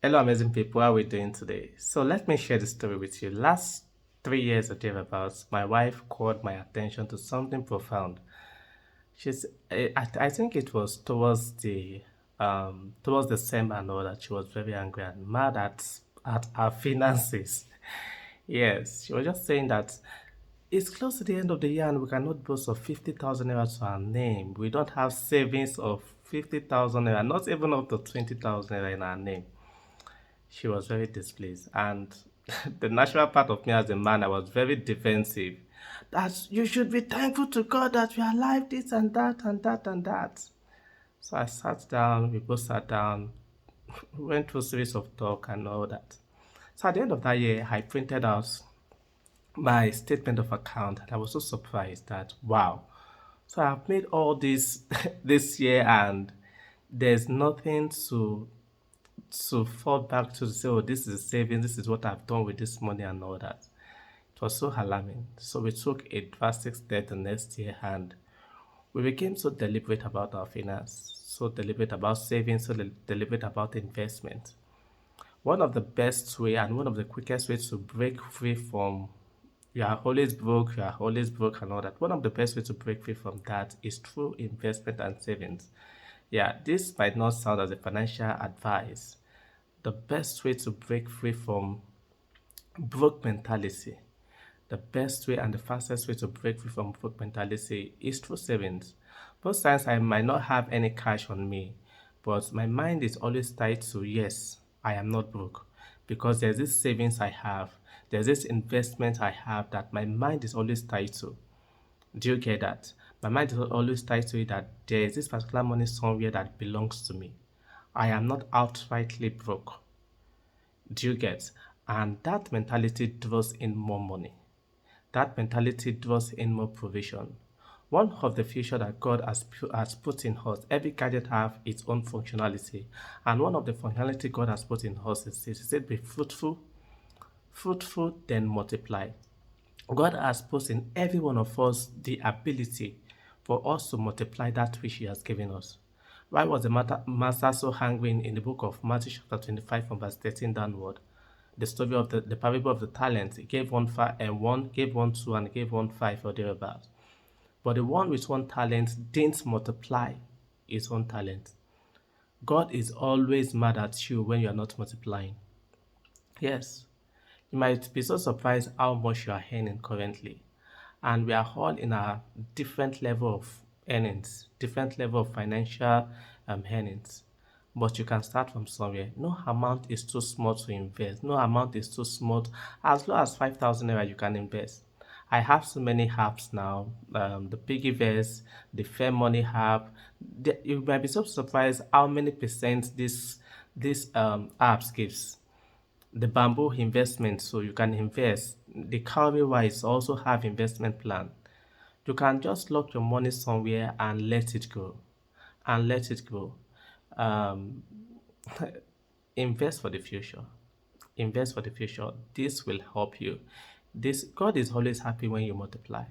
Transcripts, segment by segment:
Hello, amazing people. How are we doing today? So let me share the story with you. Last 3 years or thereabouts, my wife called my attention to something profound. She's, I think it was towards December and all that. She was very angry and mad at our finances. Yes, she was just saying that it's close to the end of the year and we cannot boast of 50,000 naira to our name. We don't have savings of 50,000 naira, not even up to 20,000 naira in our name. She was very displeased. And the natural part of me as a man, I was very defensive. That you should be thankful to God that we are alive, this and that and that and that. So I sat down, we both sat down, went through a series of talk and all that. So at the end of that year, I printed out my statement of account and I was so surprised that wow. So I've made all this this year and there's nothing to fall back to say, oh, this is saving, this is what I've done with this money and all that. It was so alarming. So we took a drastic step the next year and we became so deliberate about our finance, so deliberate about saving, so deliberate about investment. One of the best way and one of the quickest ways to break free from you are always broke and all that. One of the best ways to break free from that is through investment and savings. Yeah, this might not sound as a financial advice. The best way to break free from broke mentality, the best way and the fastest way to break free from broke mentality is through savings. Most times I might not have any cash on me, but my mind is always tied to yes, I am not broke because there's this savings I have, there's this investment I have that my mind is always tied to. Do you get that? My mind is always tied to it that there is this particular money somewhere that belongs to me. I am not outrightly broke. Do you get? And that mentality draws in more money. That mentality draws in more provision. One of the features that God has put in us, every gadget have its own functionality. And one of the functionality God has put in us is this. He said, be fruitful, fruitful, then multiply. God has put in every one of us the ability for us to multiply that which He has given us. Why was the master so angry in the book of Matthew chapter 25 from verse 13 downward? The story of the parable of the talents. He gave one five and one gave one two and gave one five or thereabouts. But the one with one talent didn't multiply his own talent. God is always mad at you when you are not multiplying. Yes, you might be so surprised how much you are earning currently. And we are all in a different level of earnings, different level of financial earnings. But you can start from somewhere. No amount is too small to invest. No amount is too small. As low as 5,000 naira, you can invest. I have so many apps now. The Piggyverse, the Fair Money app. You might be so surprised how many percent this apps gives. The Bamboo investment, so you can invest. The Cowrie Wise also have investment plan. You can just lock your money somewhere and let it go, and let it go. Um, invest for the future. Invest for the future. This will help you. This God is always happy when you multiply.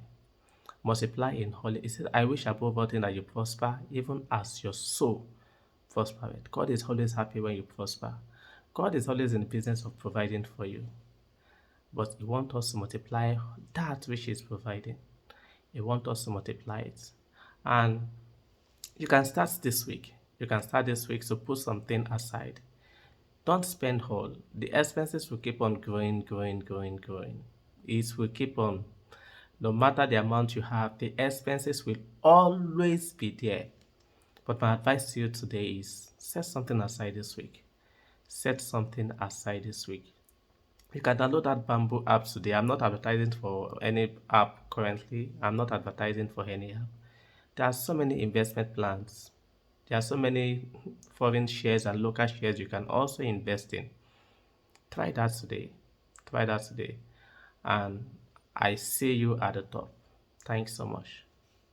Multiply in holy. He said, I wish above all things that you prosper, even as your soul prospereth. God is always happy when you prosper. God is always in the business of providing for you. But He wants us to multiply that which He is providing. He wants us to multiply it. And you can start this week. You can start this week to put something aside. Don't spend all. The expenses will keep on growing, growing, growing, growing. It will keep on. No matter the amount you have, the expenses will always be there. But my advice to you today is set something aside this week. Set something aside this week. You can download that Bamboo app today. I'm not advertising for any app currently. I'm not advertising for any app. There are so many investment plans. There are so many foreign shares and local shares you can also invest in. Try that today. Try that today. And I see you at the top. Thanks so much.